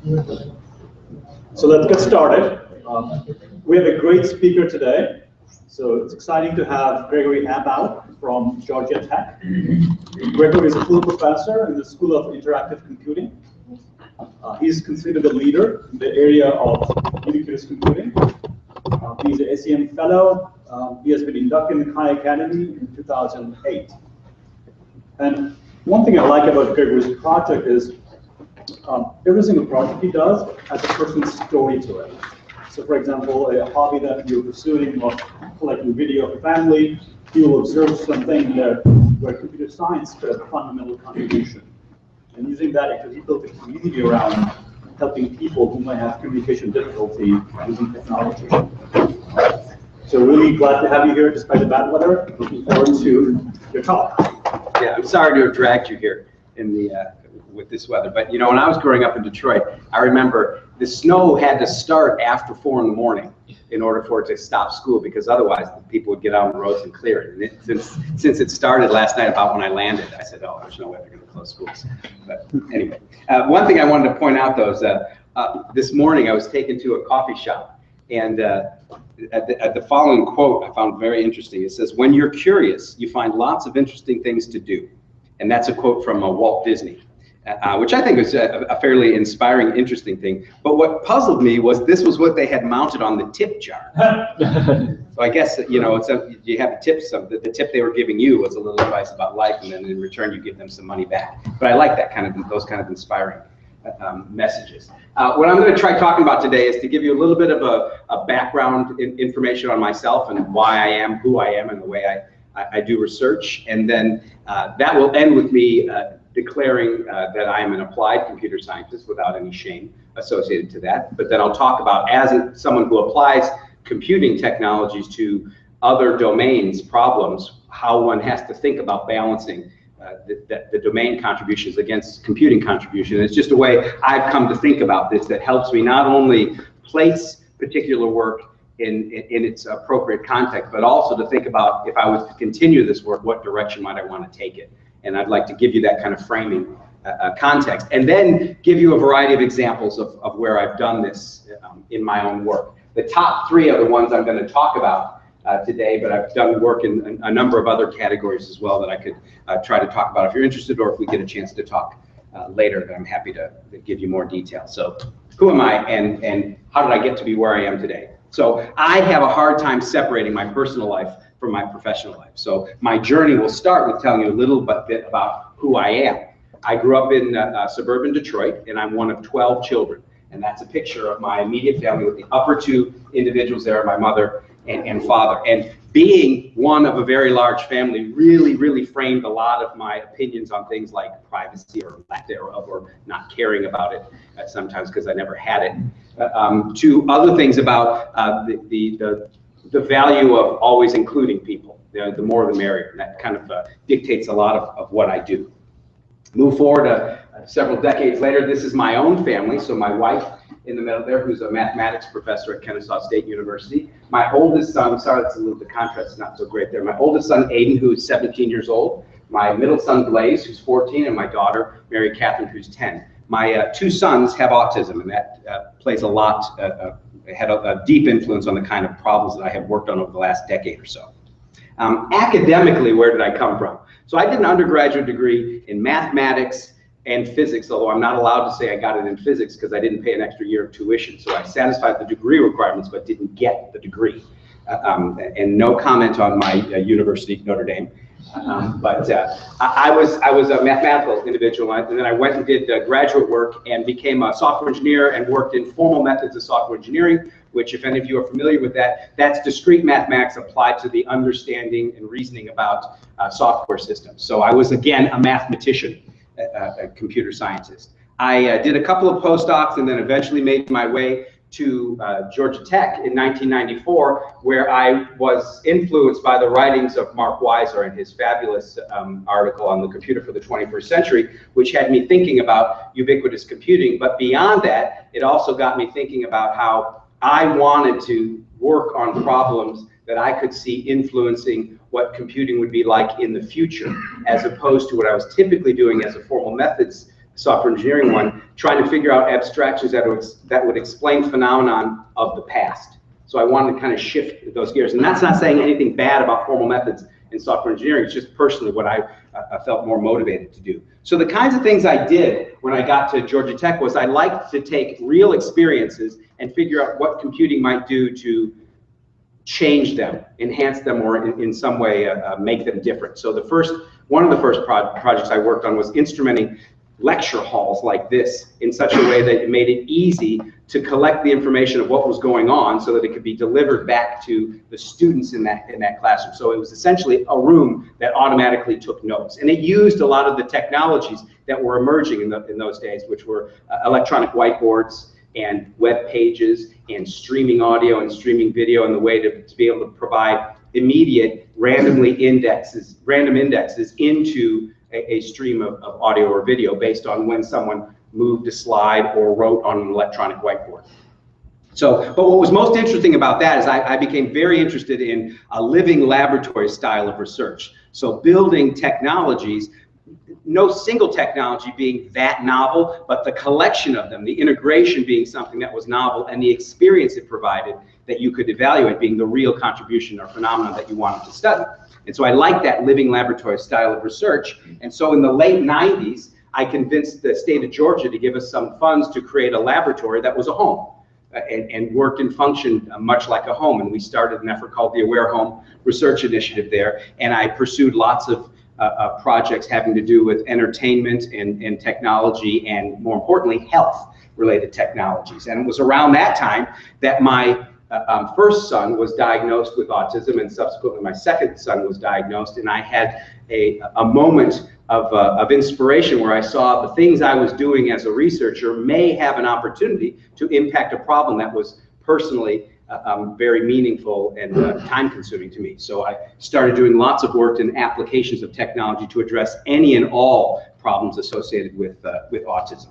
So let's get started. We have a great speaker today. So it's exciting to have Gregory Abowd from Georgia Tech. Gregory is a full professor in the School of Interactive Computing. He's considered a leader in the area of ubiquitous computing. He's an ACM fellow. He has been inducted in the Khan Academy in 2008. And one thing I like about Gregory's project is every single project he does has a person's story to it. So for example, a hobby that you're pursuing of collecting video of your family, you will observe something there where computer science could have a fundamental contribution. And using that, he built a community around helping people who might have communication difficulty using technology. So really glad to have you here despite the bad weather. Looking forward to your talk. Yeah, I'm sorry to have dragged you here in the with this weather, but you know, when I was growing up in Detroit, I remember the snow had to start after 4 in the morning in order for it to stop school, because otherwise people would get out on the roads and clear it. And since it started last night about when I landed, I said, oh, there's no way they're going to close schools. But anyway, one thing I wanted to point out though is that this morning I was taken to a coffee shop, and at the following quote I found very interesting. It says, when you're curious, you find lots of interesting things to do. And that's a quote from Walt Disney, which I think was a fairly inspiring, interesting thing. But what puzzled me was this was what they had mounted on the tip jar. So I guess, you know, you have tips. The tip they were giving you was a little advice about life, and then in return you give them some money back. But I like that those kind of inspiring messages. What I'm going to try talking about today is to give you a little bit of a background information on myself and why I am who I am and the way I do research, and then that will end with me declaring that I am an applied computer scientist without any shame associated to that. But then I'll talk about, as someone who applies computing technologies to other domains, problems, how one has to think about balancing the domain contributions against computing contribution. It's just a way I've come to think about this that helps me not only place particular work in its appropriate context, but also to think about, if I was to continue this work, what direction might I want to take it? And I'd like to give you that kind of framing context, and then give you a variety of examples of where I've done this in my own work. The top 3 are the ones I'm going to talk about today, but I've done work in a number of other categories as well that I could try to talk about if you're interested, or if we get a chance to talk later, then I'm happy to give you more detail. So who am I, and how did I get to be where I am today? So I have a hard time separating my personal life from my professional life. So my journey will start with telling you a little bit about who I am. I grew up in suburban Detroit, and I'm one of 12 children. And that's a picture of my immediate family, with the upper 2 individuals there, my mother and father. And being one of a very large family really framed a lot of my opinions on things like privacy, or lack thereof, or not caring about it sometimes because I never had it, to other things about the value of always including people. The more the merrier. And that kind of dictates a lot of what I do. Move forward several decades later, this is my own family. So my wife in the middle there, who's a mathematics professor at Kennesaw State University. My oldest son, sorry, that's a little, the contrast is not so great there. My oldest son, Aiden, who is 17 years old. My middle son, Blaze, who's 14, and my daughter, Mary Catherine, who's 10. My 2 sons have autism, and that plays a lot, had a deep influence on the kind of problems that I have worked on over the last decade or so. Academically, where did I come from? So I did an undergraduate degree in mathematics and physics, although I'm not allowed to say I got it in physics because I didn't pay an extra year of tuition. So I satisfied the degree requirements, but didn't get the degree. And no comment on my university, Notre Dame. But I was a mathematical individual, and then I went and did graduate work and became a software engineer and worked in formal methods of software engineering, which, if any of you are familiar with that, that's discrete mathematics applied to the understanding and reasoning about software systems. So I was, again, a mathematician, a computer scientist. I did a couple of postdocs and then eventually made my way to Georgia Tech in 1994, where I was influenced by the writings of Mark Weiser and his fabulous article on the computer for the 21st century, which had me thinking about ubiquitous computing. But beyond that, it also got me thinking about how I wanted to work on problems that I could see influencing what computing would be like in the future, as opposed to what I was typically doing as a formal methods software engineering one, trying to figure out abstractions that would explain phenomenon of the past. So I wanted to kind of shift those gears. And that's not saying anything bad about formal methods in software engineering. It's just personally what I felt more motivated to do. So the kinds of things I did when I got to Georgia Tech was I liked to take real experiences and figure out what computing might do to change them, enhance them, or in some way make them different. So one of the first projects I worked on was instrumenting lecture halls like this in such a way that it made it easy to collect the information of what was going on so that it could be delivered back to the students in that classroom. So it was essentially a room that automatically took notes. And it used a lot of the technologies that were emerging in those days, which were electronic whiteboards and web pages and streaming audio and streaming video, and the way to be able to provide immediate random indexes into a stream of audio or video based on when someone moved a slide or wrote on an electronic whiteboard. So, but what was most interesting about that is I became very interested in a living laboratory style of research. So building technologies, no single technology being that novel, but the collection of them, the integration being something that was novel, and the experience it provided that you could evaluate being the real contribution or phenomenon that you wanted to study. And so I liked that living laboratory style of research. And so in the late 90s, I convinced the state of Georgia to give us some funds to create a laboratory that was a home and worked and functioned much like a home. And we started an effort called the Aware Home Research Initiative there. And I pursued lots of projects having to do with entertainment and technology, and more importantly, health-related technologies. And it was around that time that my first son was diagnosed with autism, and subsequently my second son was diagnosed, and I had a moment of inspiration where I saw the things I was doing as a researcher may have an opportunity to impact a problem that was personally very meaningful and time-consuming to me. So I started doing lots of work in applications of technology to address any and all problems associated with autism.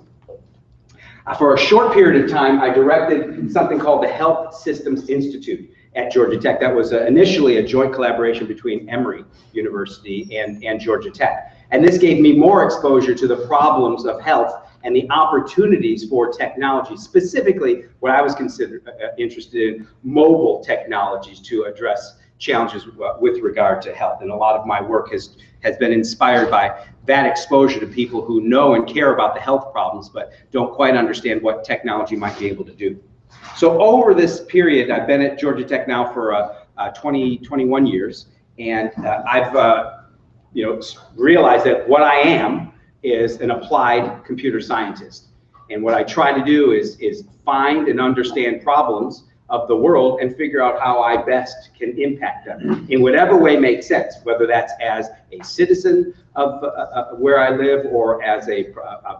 For a short period of time, I directed something called the Health Systems Institute at Georgia Tech. That was initially a joint collaboration between Emory University and Georgia Tech. And this gave me more exposure to the problems of health and the opportunities for technology, specifically what I was interested in, mobile technologies to address challenges with regard to health. And a lot of my work has been inspired by that exposure to people who know and care about the health problems, but don't quite understand what technology might be able to do. So over this period, I've been at Georgia Tech now for 21 years, and I've realized that what I am is an applied computer scientist. And what I try to do is find and understand problems of the world and figure out how I best can impact them in whatever way makes sense, whether that's as a citizen of where I live or as a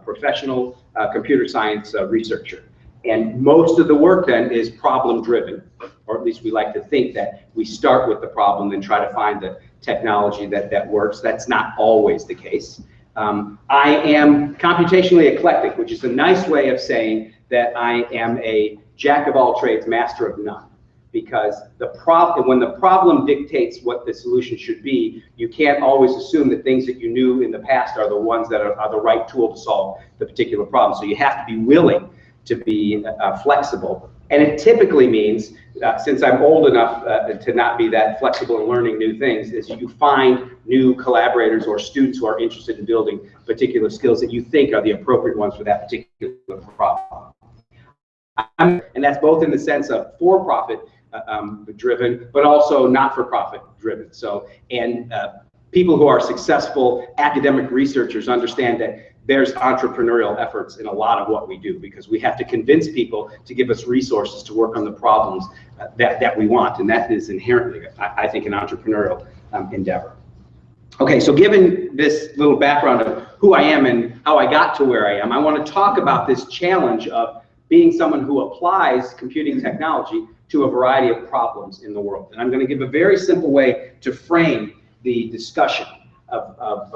professional computer science researcher. And most of the work then is problem driven, or at least we like to think that we start with the problem and try to find the technology that works. That's not always the case. I am computationally eclectic, which is a nice way of saying that I am a jack of all trades, master of none. Because when the problem dictates what the solution should be, you can't always assume that things that you knew in the past are the ones that are the right tool to solve the particular problem. So you have to be willing to be flexible. And it typically means, since I'm old enough to not be that flexible in learning new things, is you find new collaborators or students who are interested in building particular skills that you think are the appropriate ones for that particular problem. And that's both in the sense of for-profit driven, but also not-for-profit driven. So, and people who are successful academic researchers understand that there's entrepreneurial efforts in a lot of what we do, because we have to convince people to give us resources to work on the problems that we want. And that is inherently, I think, an entrepreneurial endeavor. Okay, so given this little background of who I am and how I got to where I am, I want to talk about this challenge of being someone who applies computing technology to a variety of problems in the world. And I'm going to give a very simple way to frame the discussion of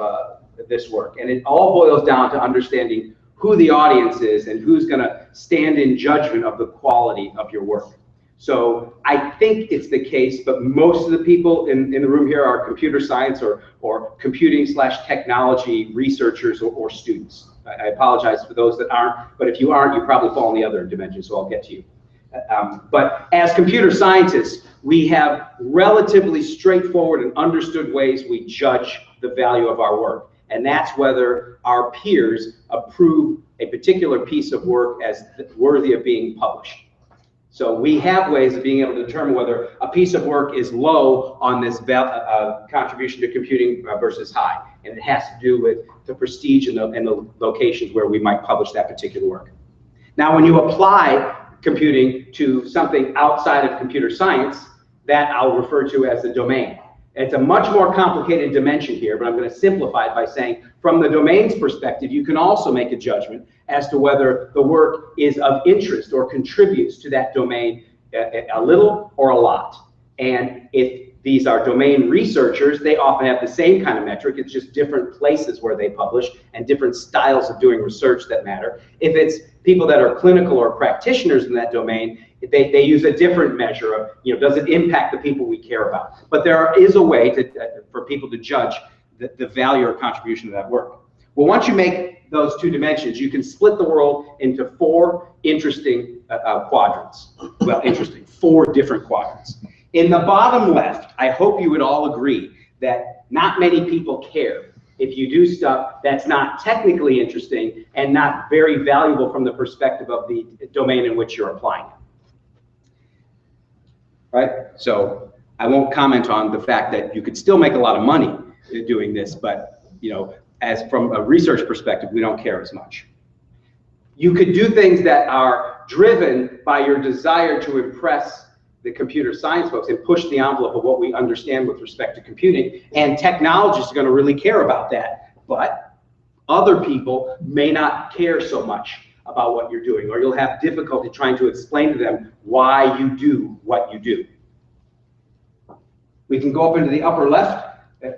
this work. And it all boils down to understanding who the audience is and who's going to stand in judgment of the quality of your work. So I think it's the case, but most of the people in the room here are computer science or computing/technology researchers or students. I apologize for those that aren't, but if you aren't, you probably fall in the other dimension, so I'll get to you. But as computer scientists, we have relatively straightforward and understood ways we judge the value of our work. And that's whether our peers approve a particular piece of work as worthy of being published. So we have ways of being able to determine whether a piece of work is low on this contribution to computing versus high. And it has to do with the prestige and the locations where we might publish that particular work. Now, when you apply computing to something outside of computer science, that I'll refer to as the domain. It's a much more complicated dimension here, but I'm going to simplify it by saying from the domain's perspective, you can also make a judgment as to whether the work is of interest or contributes to that domain a little or a lot. And if these are domain researchers, they often have the same kind of metric. It's just different places where they publish and different styles of doing research that matter. If it's people that are clinical or practitioners in that domain, they use a different measure of, does it impact the people we care about? But there is a way for people to judge the value or contribution of that work. Well, once you make those two dimensions, you can split the world into four interesting quadrants. Well, interesting, four different quadrants. In the bottom left, I hope you would all agree that not many people care if you do stuff that's not technically interesting and not very valuable from the perspective of the domain in which you're applying it. Right? So I won't comment on the fact that you could still make a lot of money doing this, but as from a research perspective, we don't care as much. You could do things that are driven by your desire to impress the computer science folks and push the envelope of what we understand with respect to computing, and technologists are going to really care about that, but other people may not care so much about what you're doing, or you'll have difficulty trying to explain to them why you do what you do. We can go up into the upper left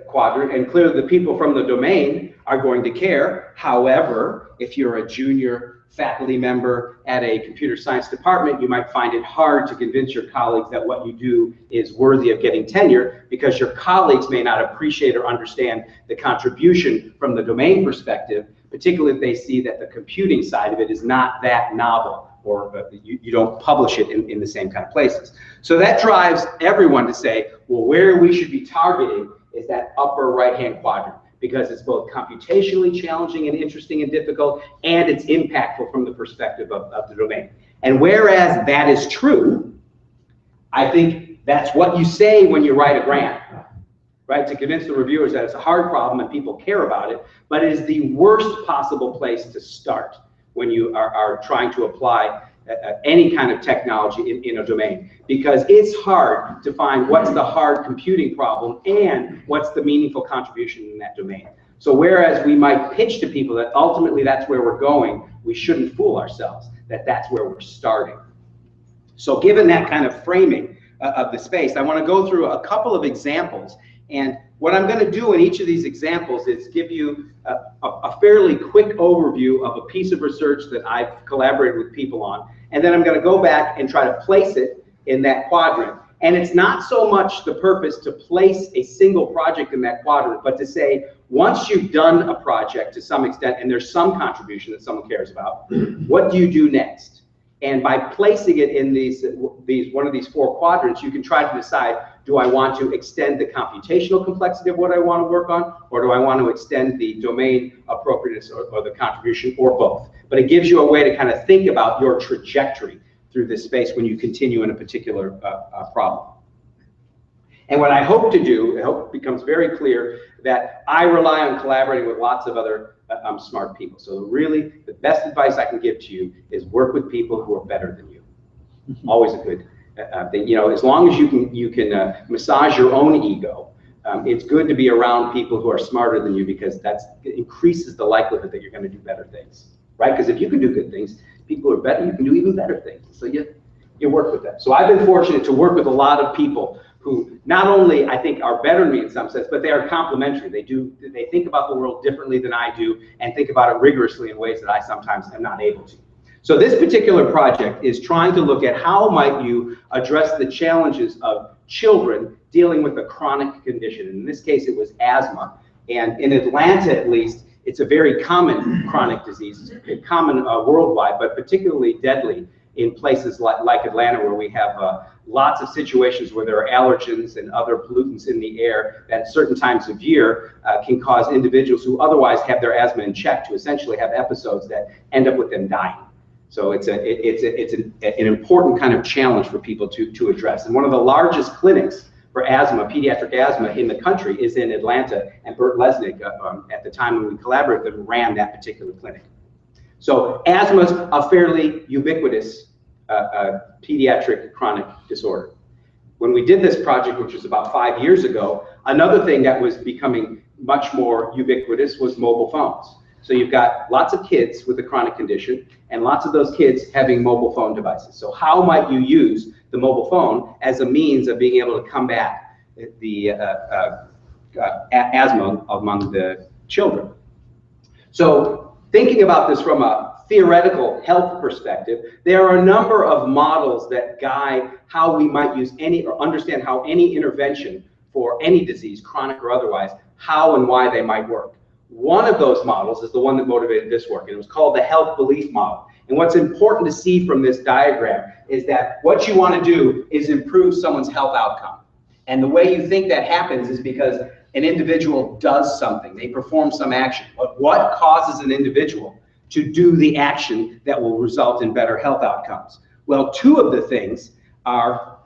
quadrant, and clearly the people from the domain are going to care. However, if you're a junior faculty member at a computer science department, you might find it hard to convince your colleagues that what you do is worthy of getting tenure, because your colleagues may not appreciate or understand the contribution from the domain perspective, particularly if they see that the computing side of it is not that novel, or you don't publish it in the same kind of places. So that drives everyone to say, well, where we should be targeting is that upper right-hand quadrant, because it's both computationally challenging and interesting and difficult, and it's impactful from the perspective of the domain. And whereas that is true, I think that's what you say when you write a grant, right? To convince the reviewers that it's a hard problem and people care about it, but it is the worst possible place to start when you are trying to apply any kind of technology in a domain, because it's hard to find what's the hard computing problem and what's the meaningful contribution in that domain. So whereas we might pitch to people that ultimately that's where we're going, we shouldn't fool ourselves that that's where we're starting. So given that kind of framing of the space, I want to go through a couple of examples. And what I'm going to do in each of these examples is give you a fairly quick overview of a piece of research that I've collaborated with people on. And then I'm going to go back and try to place it in that quadrant. And it's not so much the purpose to place a single project in that quadrant, but to say, once you've done a project to some extent and there's some contribution that someone cares about, what do you do next? And by placing it in one of these four quadrants, you can try to decide, do I want to extend the computational complexity of what I want to work on, or do I want to extend the domain appropriateness or the contribution, or both? But it gives you a way to kind of think about your trajectory through this space when you continue in a particular problem. And what I hope to do, I hope it becomes very clear that I rely on collaborating with lots of other smart people. So really, the best advice I can give to you is work with people who are better than you. Always a good thing. As long as you can massage your own ego, it's good to be around people who are smarter than you, because it increases the likelihood that you're going to do better things, right? Because if you can do good things, people who are better, you can do even better things. So you work with them. So I've been fortunate to work with a lot of people who not only, I think, are better than me in some sense, but they are complementary. They think about the world differently than I do, and think about it rigorously in ways that I sometimes am not able to. So this particular project is trying to look at how might you address the challenges of children dealing with a chronic condition. In this case, it was asthma. And in Atlanta, at least, It's a very common chronic disease. It's common worldwide, but particularly deadly in places like Atlanta, where we have lots of situations where there are allergens and other pollutants in the air that at certain times of year can cause individuals who otherwise have their asthma in check to essentially have episodes that end up with them dying. So it's an important kind of challenge for people to address. And one of the largest clinics for asthma, pediatric asthma in the country, is in Atlanta, and Bert Lesnick, at the time when we collaborated with him, ran that particular clinic. So asthma is a fairly ubiquitous pediatric chronic disorder. When we did this project, which was about 5 years ago, another thing that was becoming much more ubiquitous was mobile phones. So you've got lots of kids with a chronic condition and lots of those kids having mobile phone devices. So how might you use the mobile phone as a means of being able to combat the asthma among the children? So thinking about this from a theoretical health perspective, there are a number of models that guide how we might use any, or understand how any intervention for any disease, chronic or otherwise, how and why they might work. One of those models is the one that motivated this work, and it was called the health belief model. And what's important to see from this diagram is that what you want to do is improve someone's health outcome. And the way you think that happens is because an individual does something, they perform some action. But what causes an individual to do the action that will result in better health outcomes? Well, two of the things are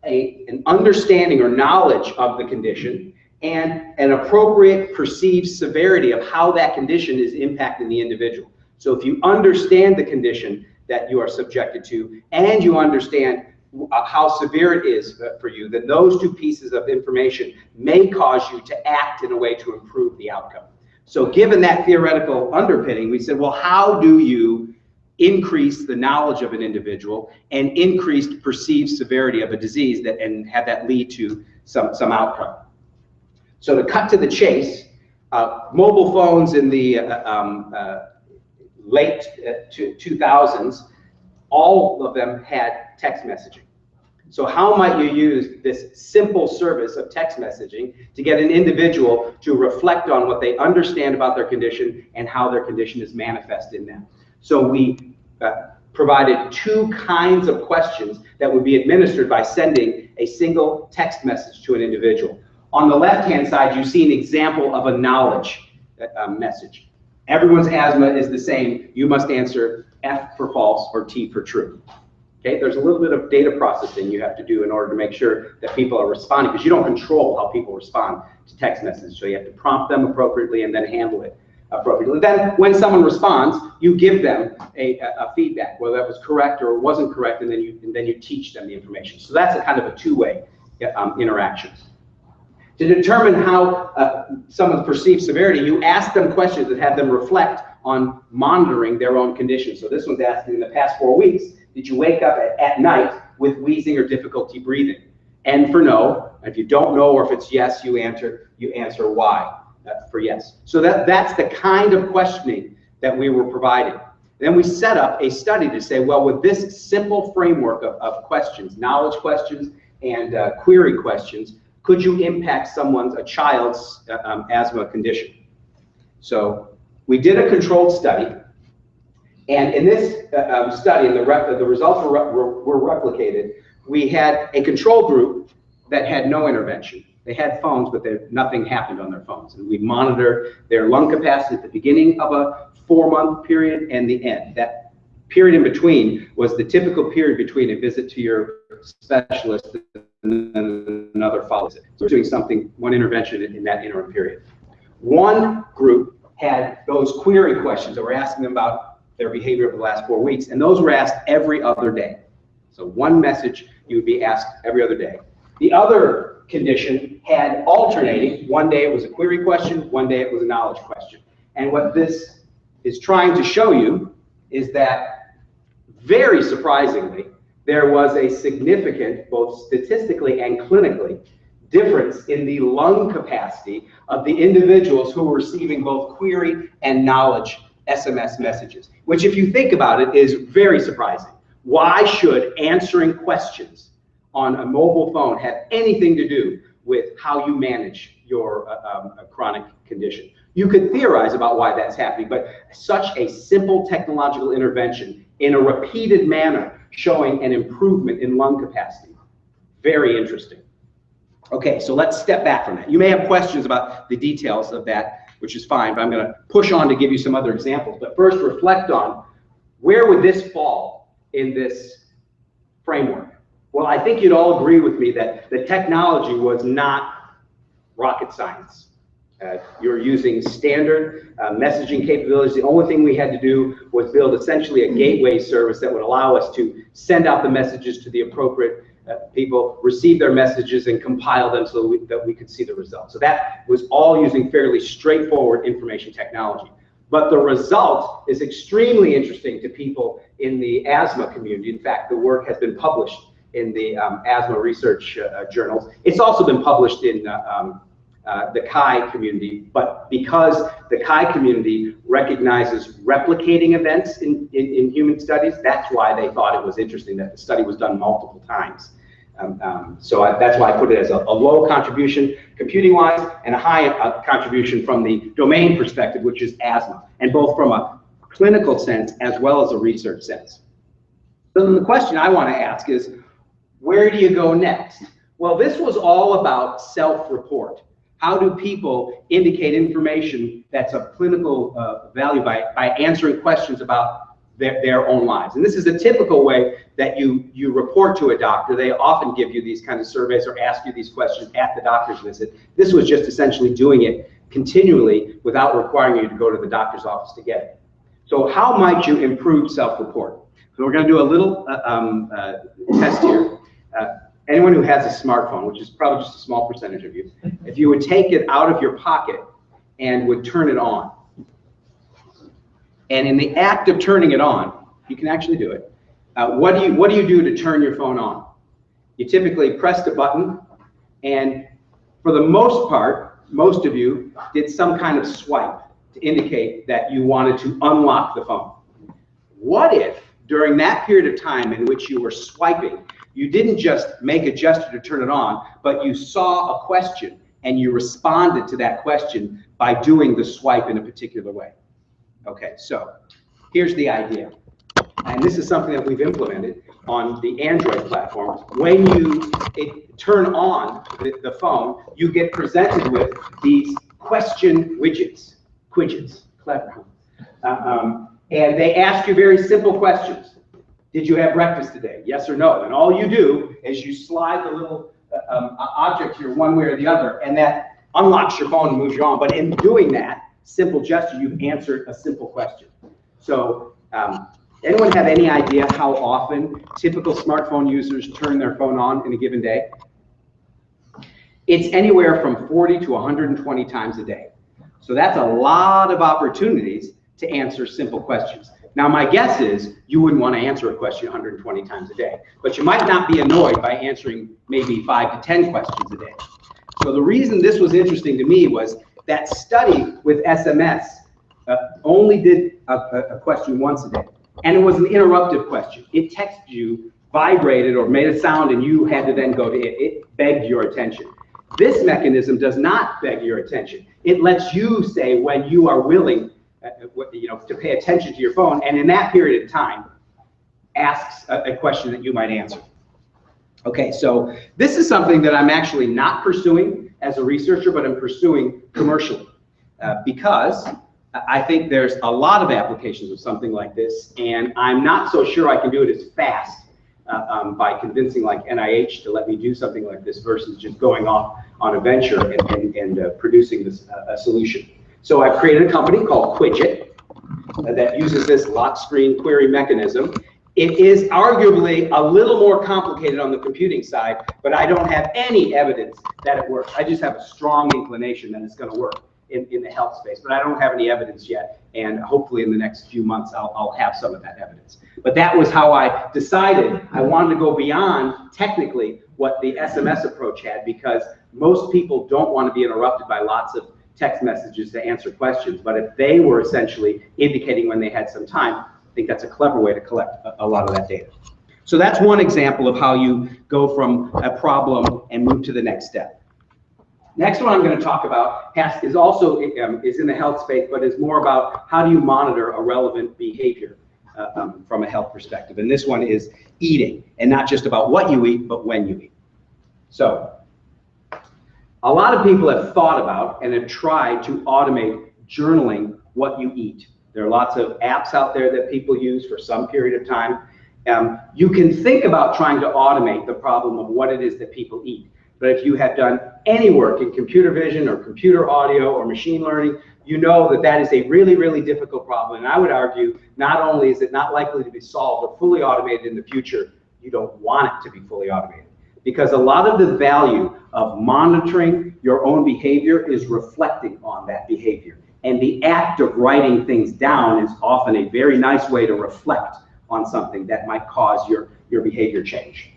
an understanding or knowledge of the condition and an appropriate perceived severity of how that condition is impacting the individual. So if you understand the condition that you are subjected to and you understand how severe it is for you, then those two pieces of information may cause you to act in a way to improve the outcome. So given that theoretical underpinning, we said, well, how do you increase the knowledge of an individual and increase perceived severity of a disease and have that lead to some outcome? So to cut to the chase, mobile phones in the late 2000s, all of them had text messaging. So how might you use this simple service of text messaging to get an individual to reflect on what they understand about their condition and how their condition is manifest in them? So we provided two kinds of questions that would be administered by sending a single text message to an individual. On the left-hand side, you see an example of a knowledge message. Everyone's asthma is the same. You must answer F for false or T for true. Okay, there's a little bit of data processing you have to do in order to make sure that people are responding, because you don't control how people respond to text messages. So you have to prompt them appropriately and then handle it appropriately. Then when someone responds, you give them a feedback, whether that was correct or wasn't correct, and then you teach them the information. So that's a kind of a two-way interaction. To determine how someone's perceived severity, you ask them questions that have them reflect on monitoring their own condition. So this one's asking, in the past 4 weeks, did you wake up at night with wheezing or difficulty breathing? N for no. If you don't know, or if it's yes, you answer Y for yes. So that's the kind of questioning that we were providing. Then we set up a study to say, well, with this simple framework of questions, knowledge questions and query questions, could you impact a child's asthma condition? So we did a controlled study, and in this study, and the results were replicated. We had a control group that had no intervention. They had phones, but nothing happened on their phones. And we monitored their lung capacity at the beginning of a 4-month period and the end. That period in between was the typical period between a visit to your specialist and then another follow-up visit. So we're doing one intervention in that interim period. One group had those query questions that we're asking them about their behavior over the last 4 weeks, and those were asked every other day. So one message you would be asked every other day. The other condition had alternating. One day it was a query question, one day it was a knowledge question. And what this is trying to show you is that, very surprisingly, there was a significant, both statistically and clinically, difference in the lung capacity of the individuals who were receiving both query and knowledge SMS messages, which, if you think about it, is very surprising. Why should answering questions on a mobile phone have anything to do with how you manage your chronic condition. You could theorize about why that's happening, but such a simple technological intervention in a repeated manner showing an improvement in lung capacity. Very interesting. Okay, so let's step back from that. You may have questions about the details of that, which is fine, but I'm going to push on to give you some other examples. But first, reflect on where would this fall in this framework? Well, I think you'd all agree with me that the technology was not rocket science. You're using standard messaging capabilities. The only thing we had to do was build essentially a gateway service that would allow us to send out the messages to the appropriate people, receive their messages, and compile them so that we could see the results. So that was all using fairly straightforward information technology. But the result is extremely interesting to people in the asthma community. In fact, the work has been published in the asthma research journals. It's also been published in the CHI community, but because the CHI community recognizes replicating events in human studies, that's why they thought it was interesting that the study was done multiple times. That's why I put it as a low contribution computing-wise and a high contribution from the domain perspective, which is asthma, and both from a clinical sense as well as a research sense. So then the question I want to ask is, where do you go next? Well, this was all about self-report. How do people indicate information that's of clinical value by answering questions about their own lives? And this is a typical way that you report to a doctor. They often give you these kind of surveys or ask you these questions at the doctor's visit. This was just essentially doing it continually without requiring you to go to the doctor's office to get it. So how might you improve self-report? So we're going to do a little test here. Anyone who has a smartphone, which is probably just a small percentage of you, if you would take it out of your pocket and would turn it on, and in the act of turning it on, you can actually do it. What do you do to turn your phone on? You typically press the button, and for the most part, most of you did some kind of swipe to indicate that you wanted to unlock the phone. What if during that period of time in which you were swiping, you didn't just make a gesture to turn it on, but you saw a question and you responded to that question by doing the swipe in a particular way? Okay, so here's the idea. And this is something that we've implemented on the Android platform. When you turn on the phone, you get presented with these question widgets. Clever. And they ask you very simple questions. Did you have breakfast today? Yes or no? And all you do is you slide the little object here one way or the other, and that unlocks your phone and moves you on. But in doing that simple gesture, you've answered a simple question. So anyone have any idea how often typical smartphone users turn their phone on in a given day? It's anywhere from 40 to 120 times a day. So that's a lot of opportunities to answer simple questions. Now, my guess is you wouldn't want to answer a question 120 times a day, but you might not be annoyed by answering maybe 5 to 10 questions a day. So the reason this was interesting to me was that study with SMS only did a question once a day, and it was an interruptive question. It texted you, vibrated, or made a sound, and you had to then go to it. It begged your attention. This mechanism does not beg your attention. It lets you say when you are willing to pay attention to your phone, and in that period of time, asks a question that you might answer. Okay, so this is something that I'm actually not pursuing as a researcher, but I'm pursuing commercially because I think there's a lot of applications of something like this, and I'm not so sure I can do it as fast by convincing like NIH to let me do something like this versus just going off on a venture and producing this a solution. So I've created a company called Quidget that uses this lock screen query mechanism. It is arguably a little more complicated on the computing side, but I don't have any evidence that it works. I just have a strong inclination that it's going to work in the health space, but I don't have any evidence yet, and hopefully in the next few months I'll have some of that evidence. But that was how I decided I wanted to go beyond technically what the SMS approach had, because most people don't want to be interrupted by lots of text messages to answer questions, but if they were essentially indicating when they had some time, I think that's a clever way to collect a lot of that data. So that's one example of how you go from a problem and move to the next step. Next one I'm going to talk about is also is in the health space, but is more about how do you monitor a relevant behavior from a health perspective. And this one is eating, and not just about what you eat, but when you eat. So a lot of people have thought about and have tried to automate journaling what you eat. There are lots of apps out there that people use for some period of time. You can think about trying to automate the problem of what it is that people eat. But if you have done any work in computer vision or computer audio or machine learning, you know that that is a really, really difficult problem. And I would argue not only is it not likely to be solved or fully automated in the future, you don't want it to be fully automated. Because a lot of the value of monitoring your own behavior is reflecting on that behavior. And the act of writing things down is often a very nice way to reflect on something that might cause your behavior change.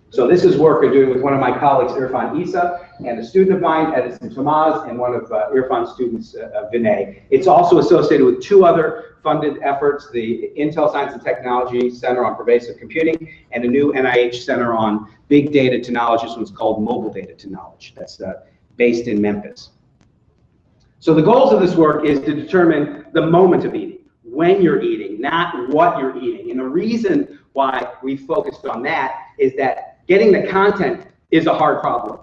So this is work I'm doing with one of my colleagues, Irfan Issa, and a student of mine, Edison Tomaz, and one of Irfan's students, Vinay. It's also associated with two other funded efforts, the Intel Science and Technology Center on Pervasive Computing, and a new NIH Center on Big Data to Knowledge. This one's called Mobile Data to Knowledge. That's based in Memphis. So the goals of this work is to determine the moment of eating, when you're eating, not what you're eating. And the reason why we focused on that is that getting the content is a hard problem.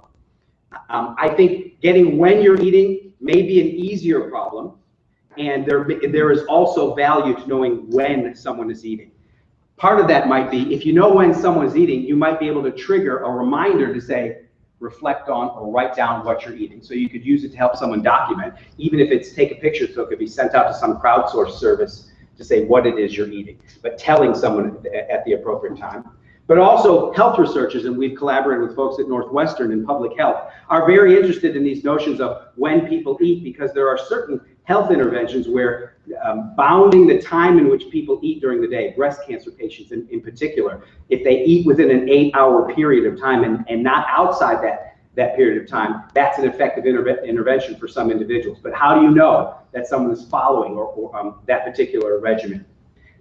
I think getting when you're eating may be an easier problem, and there is also value to knowing when someone is eating. Part of that might be, if you know when someone's eating, you might be able to trigger a reminder to say, reflect on or write down what you're eating. So you could use it to help someone document, even if it's take a picture, so it could be sent out to some crowdsourced service to say what it is you're eating, but telling someone at the appropriate time. But also health researchers, and we've collaborated with folks at Northwestern in public health, are very interested in these notions of when people eat, because there are certain health interventions where bounding the time in which people eat during the day, breast cancer patients in particular, if they eat within an 8-hour period of time and not outside that period of time, that's an effective intervention for some individuals. But how do you know that someone is following or that particular regimen?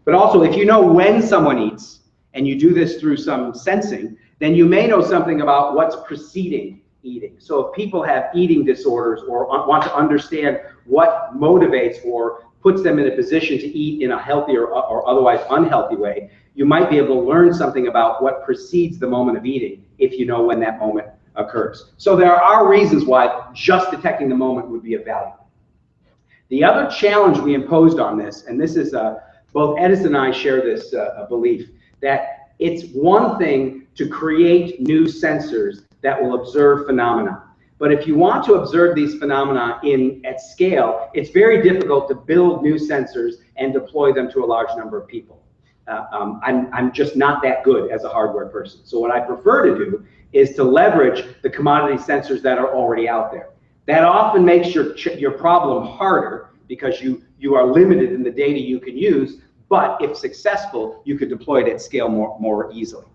But also, if you know when someone eats, and you do this through some sensing, then you may know something about what's preceding eating. So if people have eating disorders or want to understand what motivates or puts them in a position to eat in a healthy or otherwise unhealthy way, you might be able to learn something about what precedes the moment of eating if you know when that moment occurs. So there are reasons why just detecting the moment would be of value. The other challenge we imposed on this, and this is both Edison and I share this belief, that it's one thing to create new sensors that will observe phenomena. But if you want to observe these phenomena at scale, it's very difficult to build new sensors and deploy them to a large number of people. I'm just not that good as a hardware person. So what I prefer to do is to leverage the commodity sensors that are already out there. That often makes your problem harder because you are limited in the data you can use. But if successful, you could deploy it at scale more easily.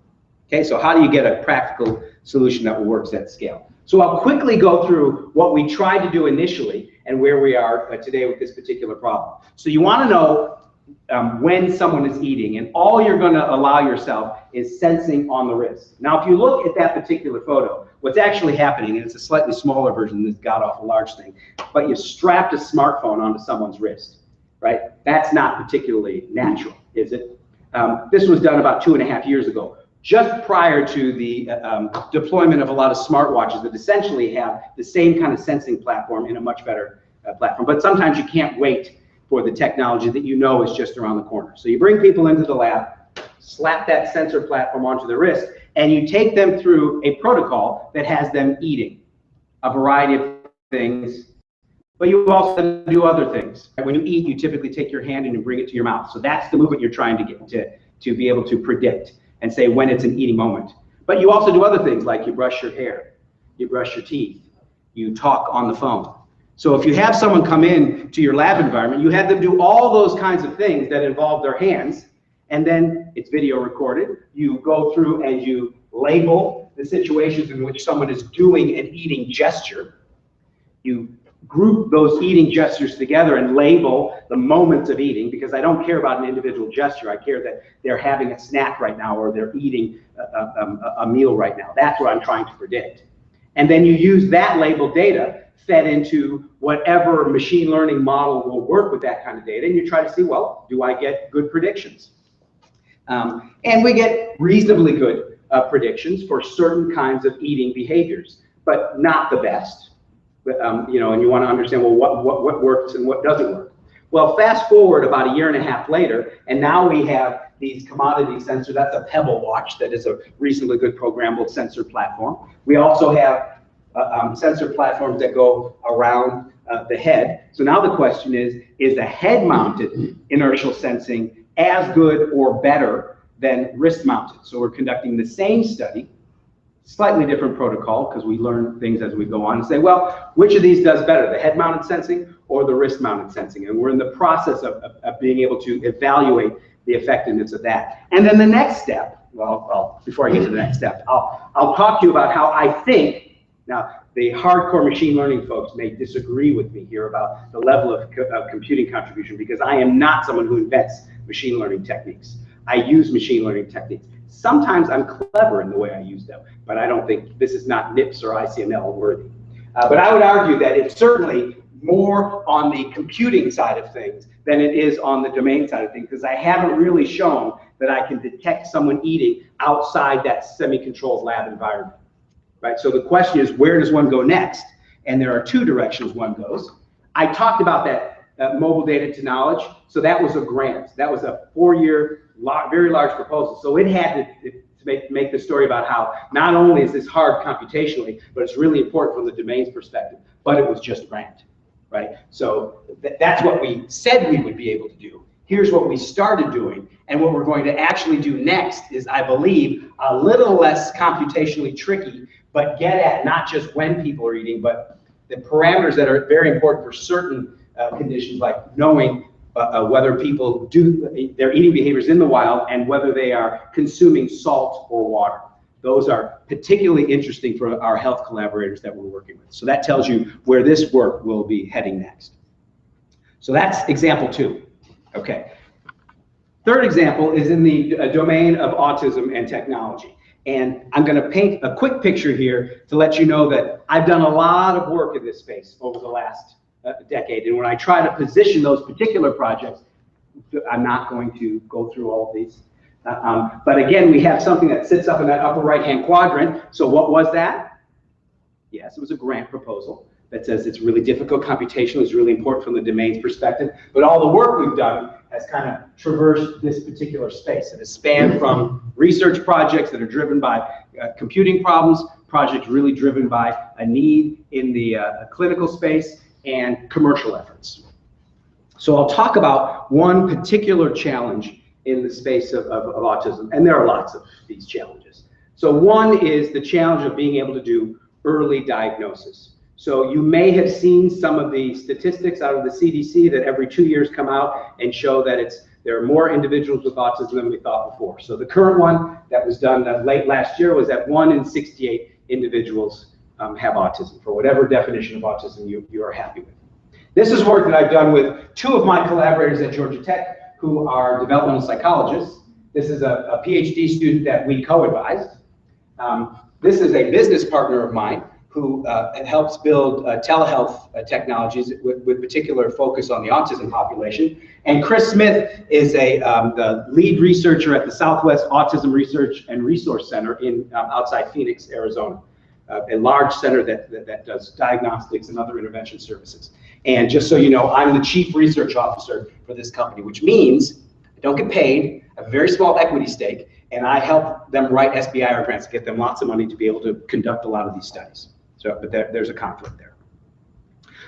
Okay, so how do you get a practical solution that works at scale? So I'll quickly go through what we tried to do initially and where we are today with this particular problem. So you want to know when someone is eating, and all you're going to allow yourself is sensing on the wrist. Now, if you look at that particular photo, what's actually happening, and it's a slightly smaller version, this got off a large thing, but you strapped a smartphone onto someone's wrist. Right? That's not particularly natural, is it? This was done about 2.5 years ago, just prior to the deployment of a lot of smartwatches that essentially have the same kind of sensing platform in a much better platform. But sometimes you can't wait for the technology that you know is just around the corner. So you bring people into the lab, slap that sensor platform onto the wrist, and you take them through a protocol that has them eating a variety of things. But you also do other things. When you eat, you typically take your hand and you bring it to your mouth. So that's the movement you're trying to get to be able to predict and say when it's an eating moment. But you also do other things, like you brush your hair, you brush your teeth, you talk on the phone. So if you have someone come in to your lab environment, you have them do all those kinds of things that involve their hands, and then it's video recorded. You go through and you label the situations in which someone is doing an eating gesture. You group those eating gestures together and label the moments of eating, because I don't care about an individual gesture. I care that they're having a snack right now or they're eating a meal right now. That's what I'm trying to predict. And then you use that labeled data fed into whatever machine learning model will work with that kind of data, and you try to see, well, do I get good predictions? And we get reasonably good predictions for certain kinds of eating behaviors, but not the best. You know, and you want to understand, well, what works and what doesn't work. Well, fast forward about 1.5 years later, and now we have these commodity sensors. That's a Pebble watch that is a reasonably good programmable sensor platform. We also have sensor platforms that go around the head. So now the question is the head-mounted inertial sensing as good or better than wrist-mounted? So we're conducting the same study, slightly different protocol, because we learn things as we go on, and say, well, which of these does better, the head-mounted sensing or the wrist-mounted sensing? And we're in the process of being able to evaluate the effectiveness of that. And then the next step, well, before I get to the next step, I'll talk to you about how I think, now the hardcore machine learning folks may disagree with me here about the level of computing contribution, because I am not someone who invents machine learning techniques. I use machine learning techniques. Sometimes I'm clever in the way I use them, but I don't think this is not NIPS or ICML worthy. But I would argue that it's certainly more on the computing side of things than it is on the domain side of things, because I haven't really shown that I can detect someone eating outside that semi-controlled lab environment, right? So the question is, where does one go next? And there are two directions one goes. I talked about that mobile data to knowledge. So that was a grant. That was a 4-year, very large proposal. So it had to make the story about how not only is this hard computationally, but it's really important from the domain's perspective, but it was just a grant, right? So that's what we said we would be able to do. Here's what we started doing, and what we're going to actually do next is, I believe, a little less computationally tricky, but get at not just when people are eating, but the parameters that are very important for certain conditions, like knowing whether people do their eating behaviors in the wild and whether they are consuming salt or water. Those are particularly interesting for our health collaborators that we're working with. So that tells you where this work will be heading next. So that's example 2. Okay. Third example is in the domain of autism and technology. And I'm going to paint a quick picture here to let you know that I've done a lot of work in this space over the last decade. And when I try to position those particular projects, I'm not going to go through all of these. But again, we have something that sits up in that upper right-hand quadrant. So what was that? Yes, it was a grant proposal that says it's really difficult computationally, it's really important from the domain's perspective. But all the work we've done has kind of traversed this particular space. It has spanned from research projects that are driven by computing problems, projects really driven by a need in the clinical space, and commercial efforts. So I'll talk about one particular challenge in the space of autism, and there are lots of these challenges. So one is the challenge of being able to do early diagnosis. So you may have seen some of the statistics out of the CDC that every 2 years come out and show that there are more individuals with autism than we thought before. So the current one that was done late last year was that 1 in 68 individuals have autism, for whatever definition of autism you are happy with. This is work that I've done with 2 of my collaborators at Georgia Tech, who are developmental psychologists. This is a PhD student that we co-advised. This is a business partner of mine who helps build telehealth technologies with particular focus on the autism population. And Chris Smith is the lead researcher at the Southwest Autism Research and Resource Center outside Phoenix, Arizona. A large center that does diagnostics and other intervention services. And just so you know, I'm the chief research officer for this company, which means I don't get paid, I have a very small equity stake, and I help them write SBIR grants to get them lots of money to be able to conduct a lot of these studies. So, but there's a conflict there.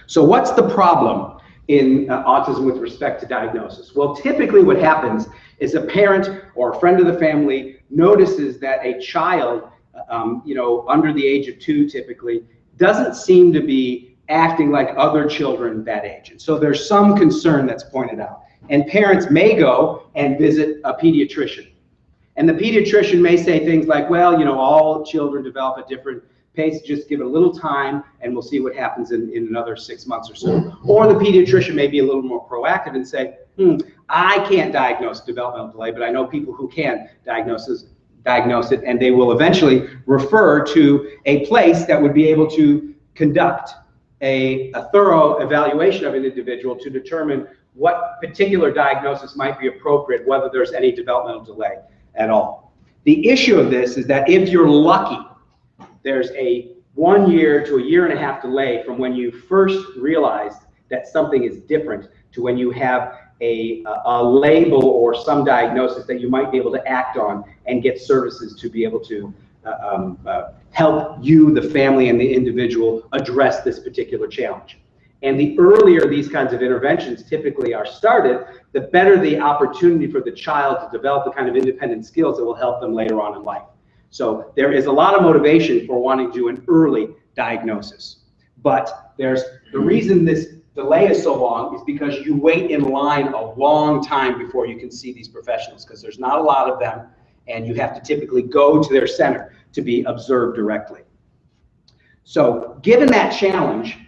So what's the problem in autism with respect to diagnosis? Well, typically what happens is a parent or a friend of the family notices that a child under the age of 2 typically, doesn't seem to be acting like other children that age. And so there's some concern that's pointed out. And parents may go and visit a pediatrician. And the pediatrician may say things like, well, all children develop at different pace, just give it a little time and we'll see what happens in another 6 months or so. Or the pediatrician may be a little more proactive and say, I can't diagnose developmental delay, but I know people who can diagnose this. diagnose it, and they will eventually refer to a place that would be able to conduct a thorough evaluation of an individual to determine what particular diagnosis might be appropriate, whether there's any developmental delay at all. The issue of this is that if you're lucky, there's a 1 year to a year and a half delay from when you first realized that something is different to when you have a label or some diagnosis that you might be able to act on and get services to be able to help you, the family, and the individual address this particular challenge. And the earlier these kinds of interventions typically are started, the better the opportunity for the child to develop the kind of independent skills that will help them later on in life. So there is a lot of motivation for wanting to do an early diagnosis. But there's the reason this delay is so long is because you wait in line a long time before you can see these professionals, because there's not a lot of them, and you have to typically go to their center to be observed directly. So given that challenge,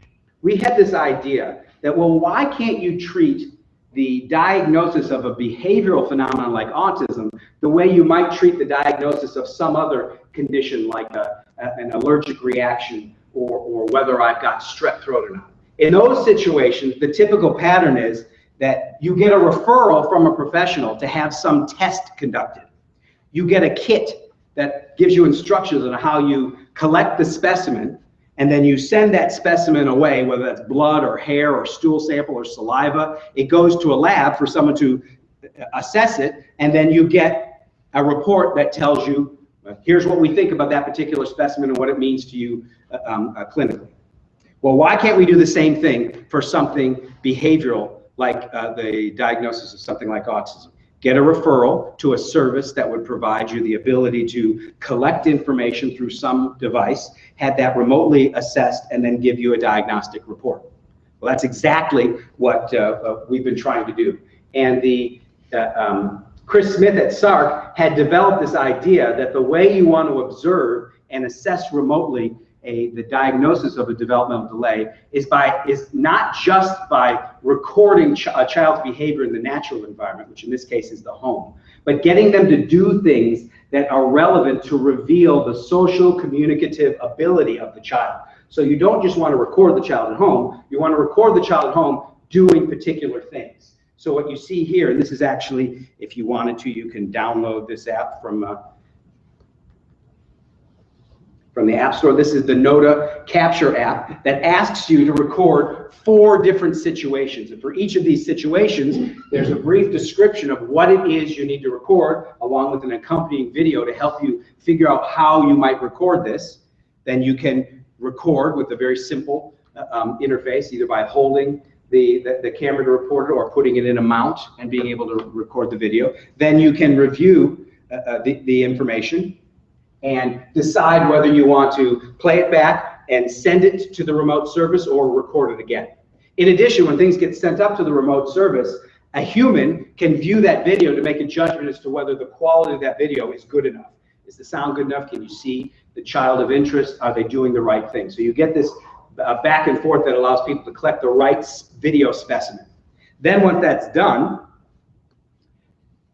we had this idea that, well, why can't you treat the diagnosis of a behavioral phenomenon like autism the way you might treat the diagnosis of some other condition like an allergic reaction or whether I've got strep throat or not. In those situations, the typical pattern is that you get a referral from a professional to have some test conducted. You get a kit that gives you instructions on how you collect the specimen, and then you send that specimen away, whether that's blood or hair or stool sample or saliva. It goes to a lab for someone to assess it, and then you get a report that tells you, here's what we think about that particular specimen and what it means to you clinically. Well, why can't we do the same thing for something behavioral like the diagnosis of something like autism? Get a referral to a service that would provide you the ability to collect information through some device, have that remotely assessed, and then give you a diagnostic report. Well, that's exactly what we've been trying to do. And Chris Smith at SARC had developed this idea that the way you want to observe and assess remotely the diagnosis of a developmental delay is not just by recording a child's behavior in the natural environment, which in this case is the home, but getting them to do things that are relevant to reveal the social communicative ability of the child. So you don't just want to record the child at home, you want to record the child at home doing particular things. So what you see here, and this is actually, if you wanted to, you can download this app from the App Store. This is the Nota Capture app that asks you to record 4 different situations. And for each of these situations, there's a brief description of what it is you need to record, along with an accompanying video to help you figure out how you might record this. Then you can record with a very simple interface, either by holding the camera to record it or putting it in a mount and being able to record the video. Then you can review the information and decide whether you want to play it back and send it to the remote service or record it again. In addition, when things get sent up to the remote service, a human can view that video to make a judgment as to whether the quality of that video is good enough. Is the sound good enough? Can you see the child of interest? Are they doing the right thing? So you get this back and forth that allows people to collect the right video specimen. Then once that's done,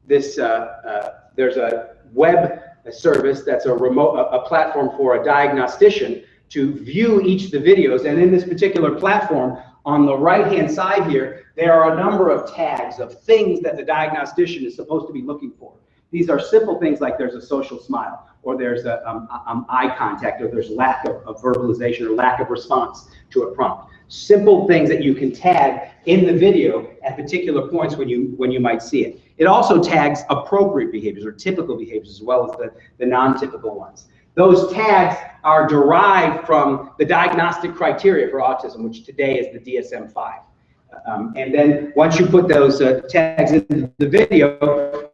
there's a web service that's a platform for a diagnostician to view each of the videos. And in this particular platform, on the right-hand side here, there are a number of tags of things that the diagnostician is supposed to be looking for. These are simple things like there's a social smile, or there's eye contact, or there's lack of verbalization or lack of response to a prompt. Simple things that you can tag in the video at particular points when you might see it. It also tags appropriate behaviors or typical behaviors as well as the non-typical ones. Those tags are derived from the diagnostic criteria for autism, which today is the DSM-5. And then once you put those tags into the video,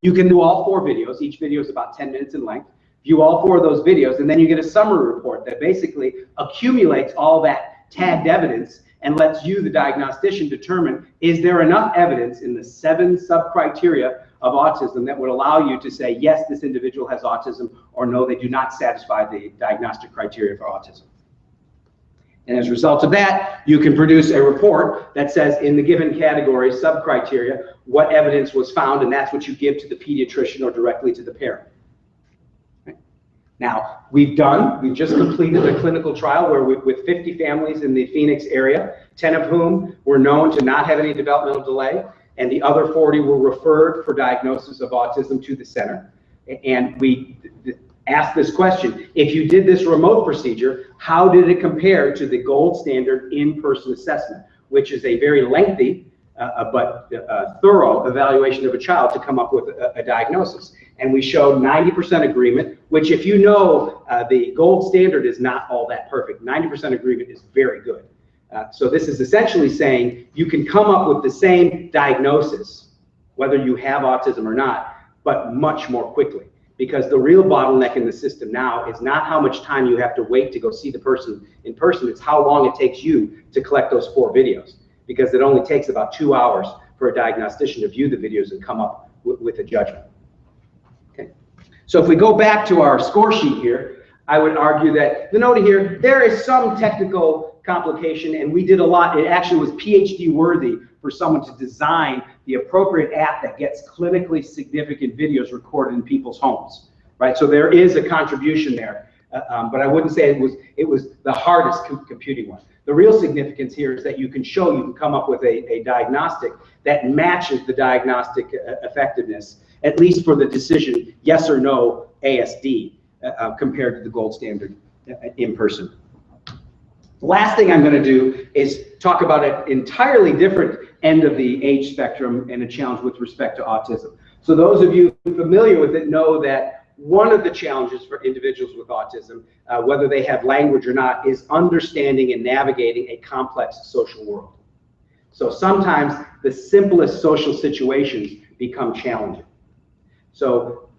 you can do all 4 videos. Each video is about 10 minutes in length. View all 4 of those videos, and then you get a summary report that basically accumulates all that tagged evidence and lets you, the diagnostician, determine, is there enough evidence in the 7 sub-criteria of autism that would allow you to say, yes, this individual has autism, or no, they do not satisfy the diagnostic criteria for autism. And as a result of that, you can produce a report that says in the given category, sub-criteria, what evidence was found, and that's what you give to the pediatrician or directly to the parent. Now, we've just completed a clinical trial where with 50 families in the Phoenix area, 10 of whom were known to not have any developmental delay, and the other 40 were referred for diagnosis of autism to the center. And we asked this question: if you did this remote procedure, how did it compare to the gold standard in-person assessment, which is a very lengthy but thorough evaluation of a child to come up with a diagnosis? And we showed 90% agreement, which, if you know, the gold standard is not all that perfect. 90% agreement is very good. So this is essentially saying you can come up with the same diagnosis, whether you have autism or not, but much more quickly. Because the real bottleneck in the system now is not how much time you have to wait to go see the person in person, it's how long it takes you to collect those 4 videos. Because it only takes about 2 hours for a diagnostician to view the videos and come up with a judgment. Okay. So if we go back to our score sheet here, I would argue that the note here, there is some technical complication, and we did a lot. It actually was PhD worthy for someone to design the appropriate app that gets clinically significant videos recorded in people's homes, right? So there is a contribution there, but I wouldn't say it was the hardest computing one. The real significance here is that you can come up with a diagnostic that matches the diagnostic effectiveness, at least for the decision yes or no ASD, compared to the gold standard in person. The last thing I'm going to do is talk about an entirely different end of the age spectrum and a challenge with respect to autism. So those of you familiar with it know that one of the challenges for individuals with autism, whether they have language or not, is understanding and navigating a complex social world. So sometimes the simplest social situations become challenging. So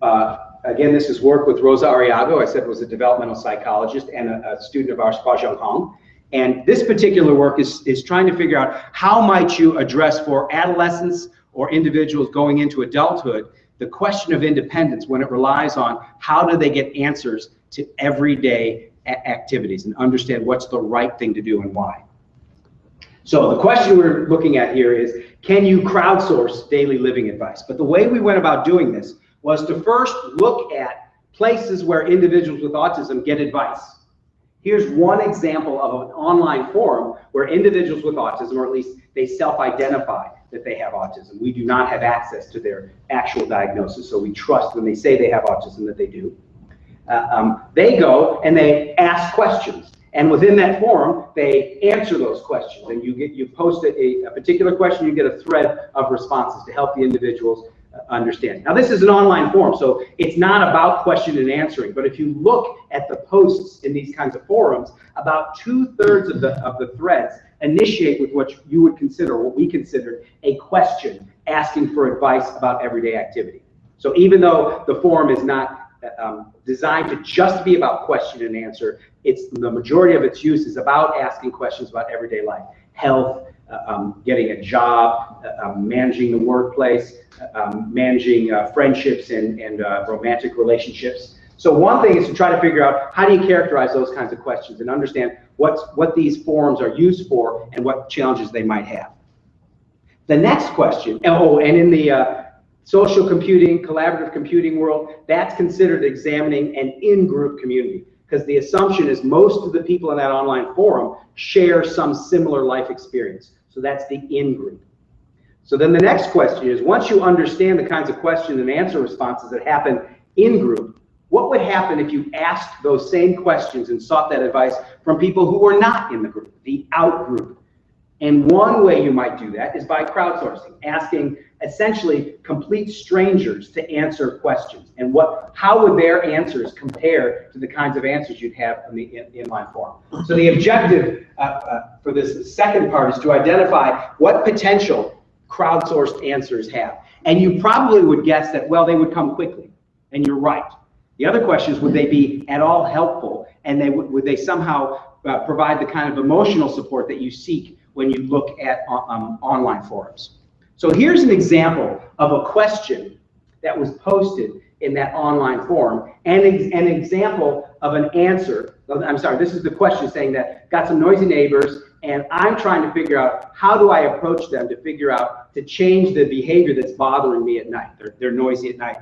again, this is work with Rosa Arriago. I said was a developmental psychologist and a student of ours, Fa Hong. And this particular work is trying to figure out how might you address for adolescents or individuals going into adulthood the question of independence when it relies on how do they get answers to everyday activities and understand what's the right thing to do and why. So the question we're looking at here is, can you crowdsource daily living advice? But the way we went about doing this was to first look at places where individuals with autism get advice. Here's one example of an online forum where individuals with autism, or at least they self-identify that they have autism. We do not have access to their actual diagnosis, so we trust when they say they have autism that they do. They go and they ask questions, and within that forum, they answer those questions. And you post a particular question, you get a thread of responses to help the individuals understand. Now, this is an online forum, so it's not about question and answering. But if you look at the posts in these kinds of forums, about 2/3 of the threads initiate with what you would consider, what we consider, a question asking for advice about everyday activity. So even though the forum is not designed to just be about question and answer, the majority of its use is about asking questions about everyday life, health, getting a job, managing the workplace, managing friendships and romantic relationships. So one thing is to try to figure out how do you characterize those kinds of questions and understand what these forums are used for and what challenges they might have. The next question, and in the social computing, collaborative computing world, that's considered examining an in-group community, because the assumption is most of the people in that online forum share some similar life experience. So that's the in-group. So then the next question is, once you understand the kinds of question and answer responses that happen in-group, what would happen if you asked those same questions and sought that advice from people who were not in the group, the out-group? And one way you might do that is by crowdsourcing, asking essentially complete strangers to answer questions. And how would their answers compare to the kinds of answers you'd have in the inline forum? So the objective for this second part is to identify what potential crowdsourced answers have. And you probably would guess that, well, they would come quickly. And you're right. The other question is, would they be at all helpful? And would they somehow provide the kind of emotional support that you seek when you look at online forums? So here's an example of a question that was posted in that online forum, and an example of an answer. I'm sorry, this is the question saying that got some noisy neighbors, and I'm trying to figure out how do I approach them to change the behavior that's bothering me at night. They're noisy at night,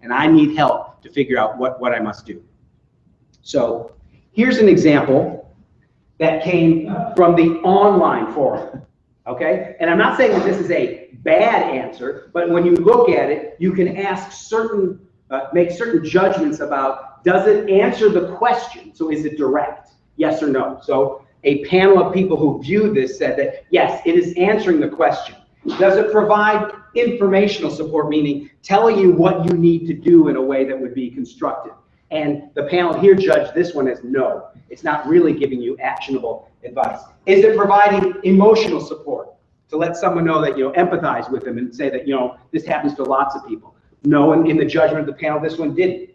and I need help to figure out what I must do. So here's an example that came from the online forum, okay? And I'm not saying that this is a bad answer, but when you look at it, you can ask certain, make certain judgments about, does it answer the question? So is it direct, yes or no? So a panel of people who viewed this said that, yes, it is answering the question. Does it provide informational support, meaning telling you what you need to do in a way that would be constructive? And the panel here judged this one as no. It's not really giving you actionable advice. Is it providing emotional support to let someone know that, empathize with them and say that, this happens to lots of people? No, and in the judgment of the panel, this one didn't.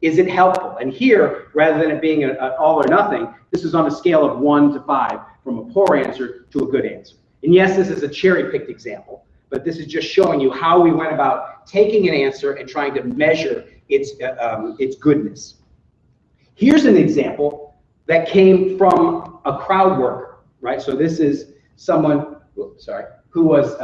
Is it helpful? And here, rather than it being an all or nothing, this is on a scale of 1 to 5, from a poor answer to a good answer. And yes, this is a cherry-picked example, but this is just showing you how we went about taking an answer and trying to measure its goodness. Here's an example that came from a crowd worker, right? So this is someone, who was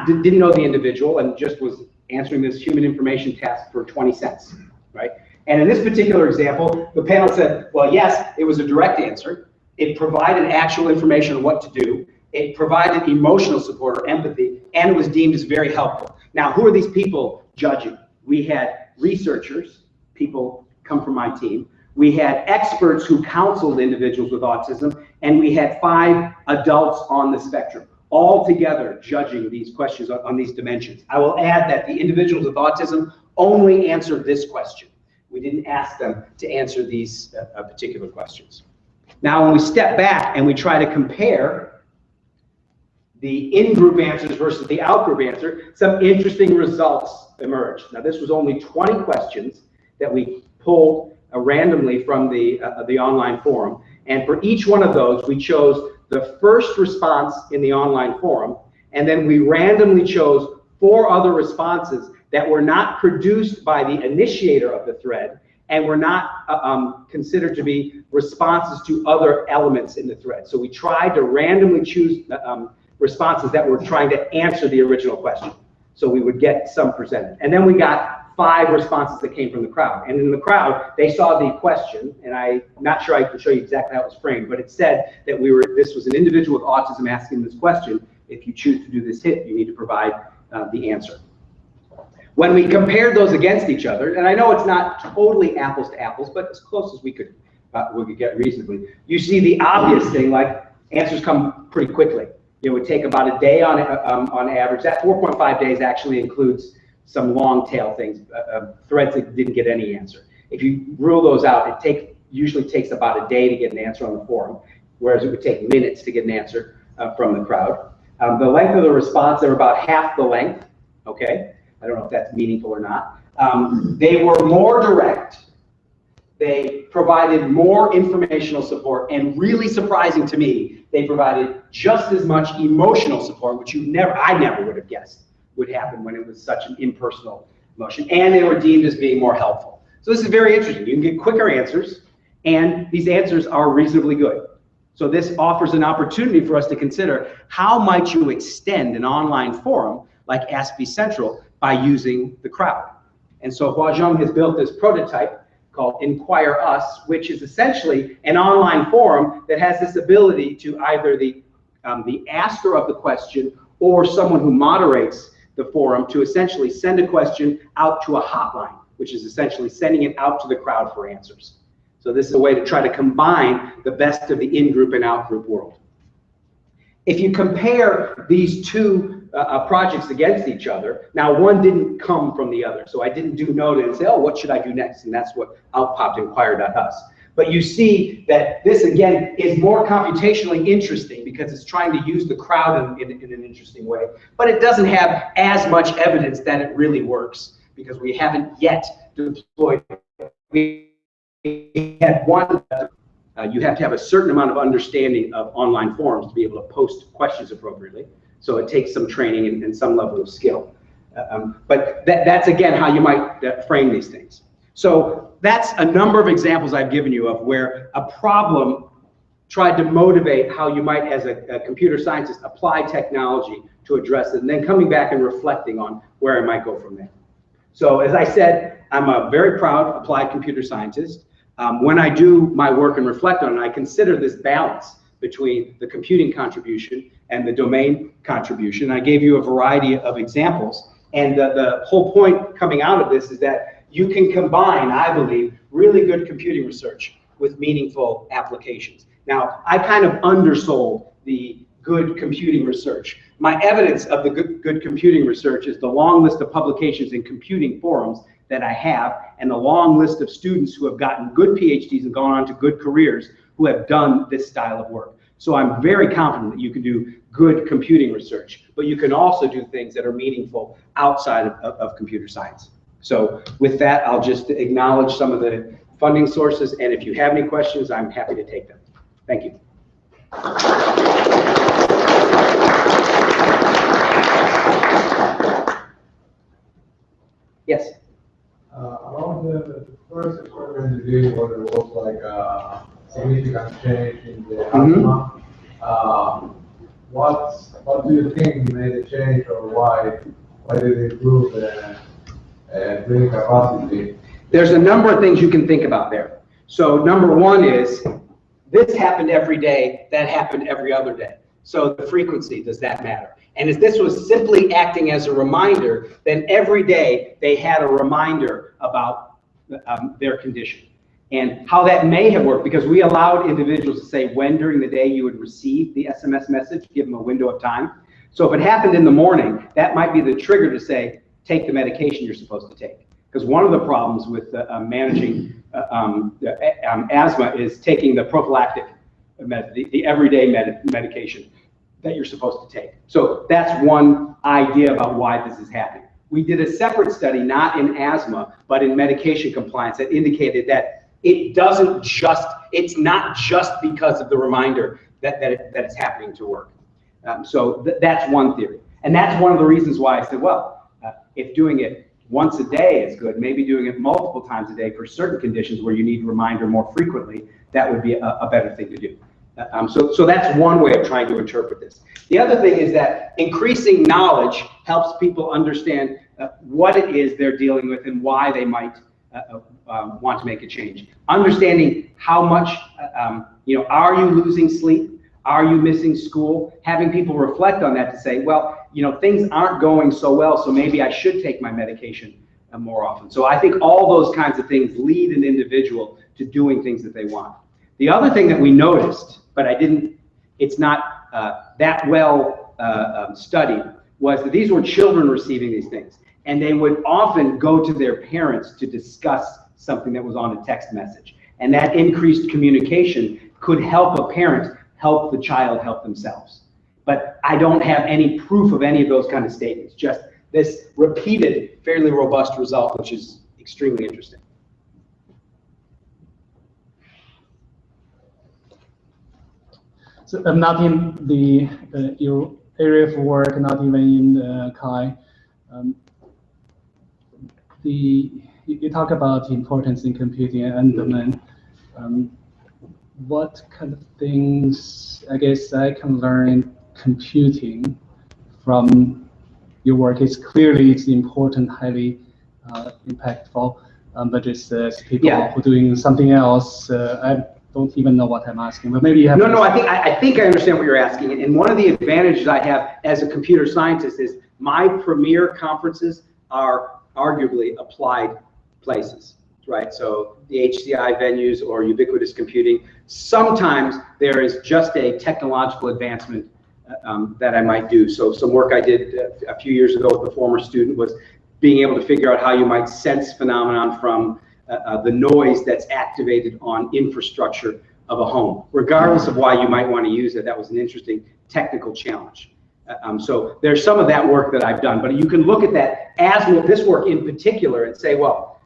didn't know the individual and just was answering this human information task for 20 cents, right? And in this particular example, the panel said, well, yes, it was a direct answer. It provided actual information on what to do. It provided emotional support or empathy, and it was deemed as very helpful. Now, who are these people judging? We had researchers, people come from my team. We had experts who counseled individuals with autism, and we had 5 adults on the spectrum, all together judging these questions on these dimensions. I will add that the individuals with autism only answered this question. We didn't ask them to answer these particular questions. Now, when we step back and we try to compare the in-group answers versus the out-group answer, some interesting results emerged. Now, this was only 20 questions that we pulled randomly from the online forum. And for each one of those, we chose the first response in the online forum, and then we randomly chose 4 other responses that were not produced by the initiator of the thread and were not considered to be responses to other elements in the thread. So we tried to randomly choose responses that were trying to answer the original question. So we would get some presented. And then we got 5 responses that came from the crowd. And in the crowd, they saw the question, and I'm not sure I can show you exactly how it was framed, but it said that this was an individual with autism asking this question. If you choose to do this hit, you need to provide the answer. When we compared those against each other, and I know it's not totally apples to apples, but as close as we could get reasonably, you see the obvious thing, like answers come pretty quickly. It would take about a day on average. That 4.5 days actually includes some long tail things, threads that didn't get any answer. If you rule those out, it usually takes about a day to get an answer on the forum, whereas it would take minutes to get an answer from the crowd. The length of the response, they were about half the length, okay? I don't know if that's meaningful or not. They were more direct. They provided more informational support, and really surprising to me, they provided just as much emotional support, which I never would have guessed would happen when it was such an impersonal motion, and they were deemed as being more helpful. So this is very interesting. You can get quicker answers, and these answers are reasonably good. So this offers an opportunity for us to consider, how might you extend an online forum like Ask Be Central by using the crowd? And so Huazhong has built this prototype called Inquire Us, which is essentially an online forum that has this ability to either the asker of the question or someone who moderates the forum to essentially send a question out to a hotline, which is essentially sending it out to the crowd for answers. So this is a way to try to combine the best of the in-group and out-group world. If you compare these 2 projects against each other, now one didn't come from the other, so I didn't do note and say, oh, what should I do next? And that's what outpopped Inquire.us. But you see that this, again, is more computationally interesting because it's trying to use the crowd in an interesting way. But it doesn't have as much evidence that it really works because we haven't yet deployed it. We had one. You have to have a certain amount of understanding of online forums to be able to post questions appropriately. So it takes some training and some level of skill. But that's, again, how you might frame these things. So that's a number of examples I've given you of where a problem tried to motivate how you might, as a computer scientist, apply technology to address it, and then coming back and reflecting on where I might go from there. So as I said, I'm a very proud applied computer scientist. When I do my work and reflect on it, I consider this balance between the computing contribution and the domain contribution. I gave you a variety of examples, and the whole point coming out of this is that you can combine, I believe, really good computing research with meaningful applications. Now, I kind of undersold the good computing research. My evidence of the good computing research is the long list of publications in computing forums that I have, and the long list of students who have gotten good PhDs and gone on to good careers who have done this style of work. So I'm very confident that you can do good computing research, but you can also do things that are meaningful outside of computer science. So with that, I'll just acknowledge some of the funding sources, and if you have any questions, I'm happy to take them. Thank you. Yes? Around the first experiment you did, where there was like a significant change in the asthma, what do you think made a change, or why did it improve the breathing capacity? There's a number of things you can think about there. So number one is, this happened every day, that happened every other day. So the frequency, does that matter? And if this was simply acting as a reminder, then every day they had a reminder about their condition. And how that may have worked, because we allowed individuals to say when during the day you would receive the SMS message, give them a window of time. So if it happened in the morning, that might be the trigger to say, take the medication you're supposed to take. Because one of the problems with managing asthma is taking the prophylactic, the everyday medication that you're supposed to take. So that's one idea about why this is happening. We did a separate study, not in asthma, but in medication compliance, that indicated that it's not just because of the reminder that it's happening to work. So that's one theory. And that's one of the reasons why I said, well, if doing it once a day is good, maybe doing it multiple times a day for certain conditions where you need a reminder more frequently, that would be a better thing to do. So that's one way of trying to interpret this. The other thing is that increasing knowledge helps people understand what it is they're dealing with and why they might want to make a change. Understanding how much, are you losing sleep? Are you missing school? Having people reflect on that to say, well, things aren't going so well, so maybe I should take my medication more often. So I think all those kinds of things lead an individual to doing things that they want. The other thing that we noticed, but it's not that well studied, was that these were children receiving these things. And they would often go to their parents to discuss something that was on a text message. And that increased communication could help a parent help the child help themselves. But I don't have any proof of any of those kind of statements, just this repeated, fairly robust result, which is extremely interesting. So not in your area of work, not even in Kai. You talk about the importance in computing and domain. What kind of things, I guess, I can learn in computing from your work? It's important, highly impactful, but it's people who are doing something else. I don't even know what I'm asking, but maybe you have. No, I think I understand what you're asking. And one of the advantages I have as a computer scientist is my premier conferences are arguably applied places, right? So the HCI venues or ubiquitous computing. Sometimes there is just a technological advancement that I might do. So some work I did a few years ago with a former student was being able to figure out how you might sense phenomenon from the noise that's activated on infrastructure of a home. Regardless of why you might want to use it, that was an interesting technical challenge. So there's some of that work that I've done, but you can look at that asthma, this work in particular, and say, well,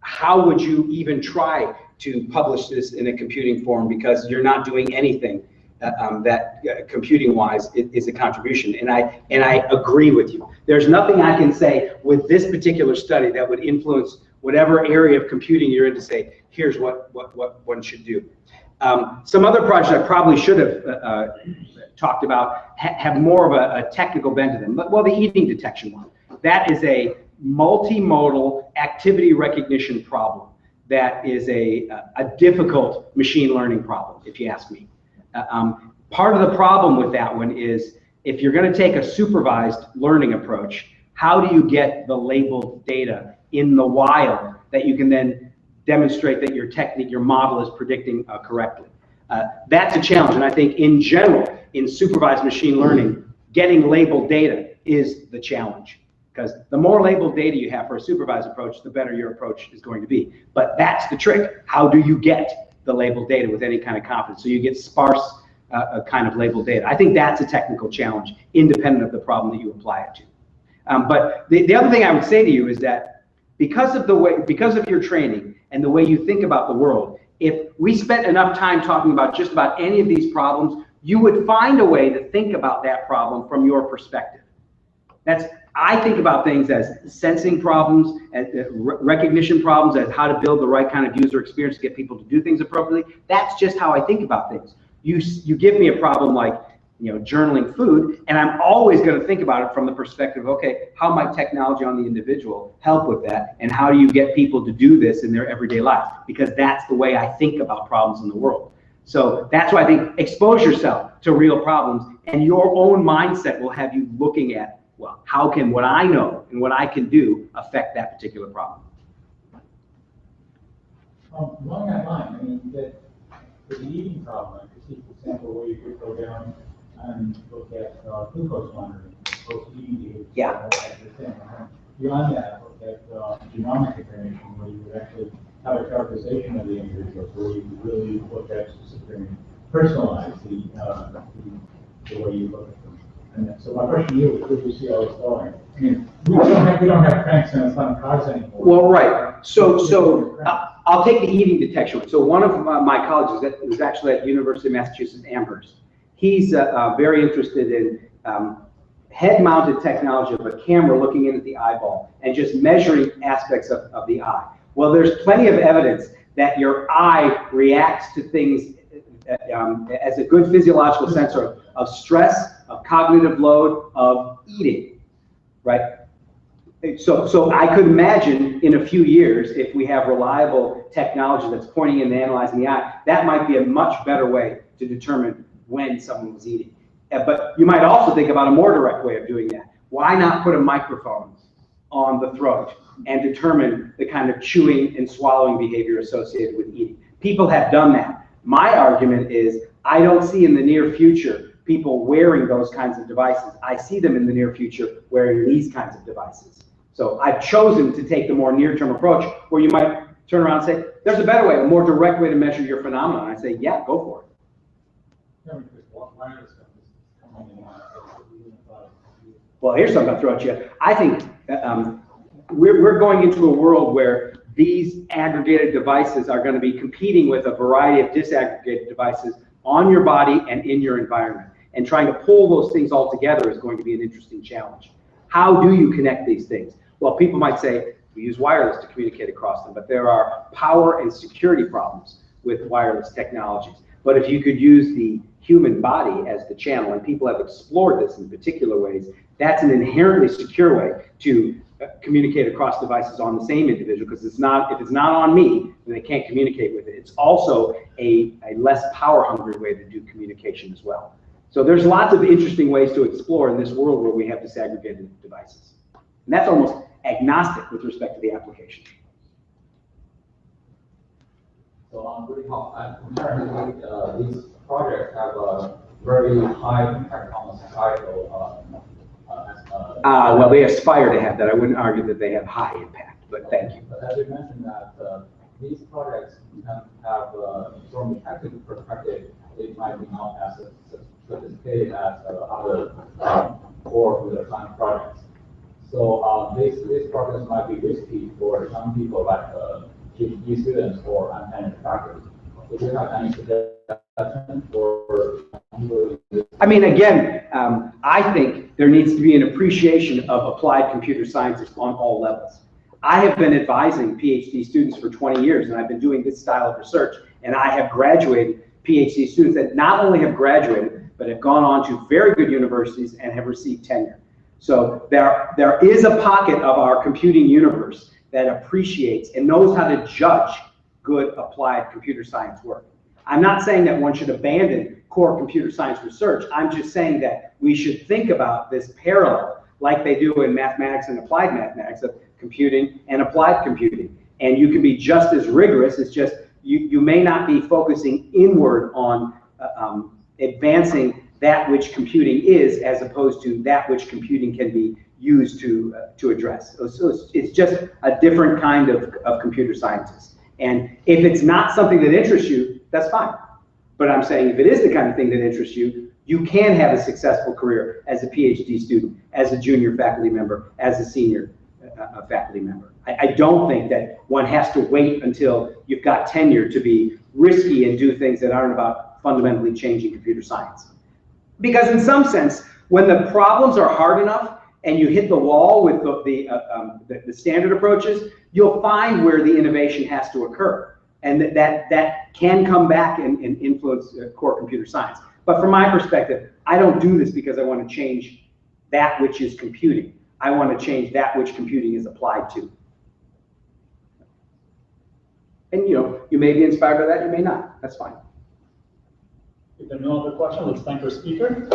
how would you even try to publish this in a computing form, because you're not doing anything that computing-wise is a contribution. And I agree with you. There's nothing I can say with this particular study that would influence whatever area of computing you're in to say, here's what one should do. Some other projects I probably should have talked about have more of a technical bent to them. Well, the eating detection one. That is a multimodal activity recognition problem that is a difficult machine learning problem, if you ask me. Part of the problem with that one is if you're going to take a supervised learning approach, how do you get the labeled data in the wild that you can then demonstrate that your technique, your model is predicting correctly? That's a challenge, and I think in general, in supervised machine learning, getting labeled data is the challenge. Because the more labeled data you have for a supervised approach, the better your approach is going to be. But that's the trick. How do you get the labeled data with any kind of confidence? So you get sparse kind of labeled data. I think that's a technical challenge, independent of the problem that you apply it to. But the other thing I would say to you is that because of your training and the way you think about the world, if we spent enough time talking about just about any of these problems, you would find a way to think about that problem from your perspective. I think about things as sensing problems, as recognition problems, as how to build the right kind of user experience to get people to do things appropriately. That's just how I think about things. You give me a problem like, journaling food, and I'm always going to think about it from the perspective of, okay, how might technology on the individual help with that, and how do you get people to do this in their everyday life? Because that's the way I think about problems in the world. So that's why I think expose yourself to real problems, and your own mindset will have you looking at, well, how can what I know and what I can do affect that particular problem? Along that line, the eating problem, I could see, for example, where you could go down and look at glucose monitoring, post-eating behavior. Yeah. Beyond that, look at genomic information, where you would actually have a characterization of the individual, where you could really look at specific, personalize the way you look at them. And so my question to you is, where do you see all this going? We don't have cranks and electronic cars anymore. Well, right. So I'll take the eating detection one. So one of my colleagues was actually at University of Massachusetts Amherst. He's very interested in head-mounted technology of a camera looking in at the eyeball and just measuring aspects of the eye. Well, there's plenty of evidence that your eye reacts to things as a good physiological sensor of stress, of cognitive load, of eating, right? So I could imagine in a few years, if we have reliable technology that's pointing and analyzing the eye, that might be a much better way to determine when someone was eating. But you might also think about a more direct way of doing that. Why not put a microphone on the throat and determine the kind of chewing and swallowing behavior associated with eating? People have done that. My argument is I don't see in the near future people wearing those kinds of devices. I see them in the near future wearing these kinds of devices. So I've chosen to take the more near-term approach where you might turn around and say, there's a better way, a more direct way to measure your phenomenon. I say, yeah, go for it. Well, here's something I'll throw at you. I think we're going into a world where these aggregated devices are going to be competing with a variety of disaggregated devices on your body and in your environment. And trying to pull those things all together is going to be an interesting challenge. How do you connect these things? Well, people might say we use wireless to communicate across them, but there are power and security problems with wireless technologies. But if you could use the human body as the channel, and people have explored this in particular ways, that's an inherently secure way to communicate across devices on the same individual, because if it's not on me, then they can't communicate with it. It's also a less power-hungry way to do communication as well. So there's lots of interesting ways to explore in this world where we have disaggregated devices. And that's almost agnostic with respect to the application. So really apparently these projects have a very high impact on the societal. Well, they aspire to have that. I wouldn't argue that they have high impact, but thank you. But as you mentioned that these projects can have, from a technical perspective, it might be not as sophisticated as other core computer science projects. So these projects might be risky for some people, like PhD students or untenured faculty. So do you have any suggestions for? I mean, again, I think there needs to be an appreciation of applied computer sciences on all levels. I have been advising PhD students for 20 years, and I've been doing this style of research, and I have graduated PhD students that not only have graduated, but have gone on to very good universities and have received tenure. So there is a pocket of our computing universe that appreciates and knows how to judge good applied computer science work. I'm not saying that one should abandon core computer science research. I'm just saying that we should think about this parallel, like they do in mathematics and applied mathematics, of computing and applied computing. And you can be just as rigorous. It's just you may not be focusing inward on advancing that which computing is, as opposed to that which computing can be used to address. So it's just a different kind of computer scientist. And if it's not something that interests you, that's fine. But I'm saying if it is the kind of thing that interests you, you can have a successful career as a PhD student, as a junior faculty member, as a senior faculty member. I don't think that one has to wait until you've got tenure to be risky and do things that aren't about fundamentally changing computer science. Because in some sense, when the problems are hard enough and you hit the wall with the standard approaches, you'll find where the innovation has to occur. And that can come back and influence core computer science. But from my perspective, I don't do this because I want to change that which is computing. I want to change that which computing is applied to. And you may be inspired by that, you may not. That's fine. If there are no other questions, let's thank our speaker.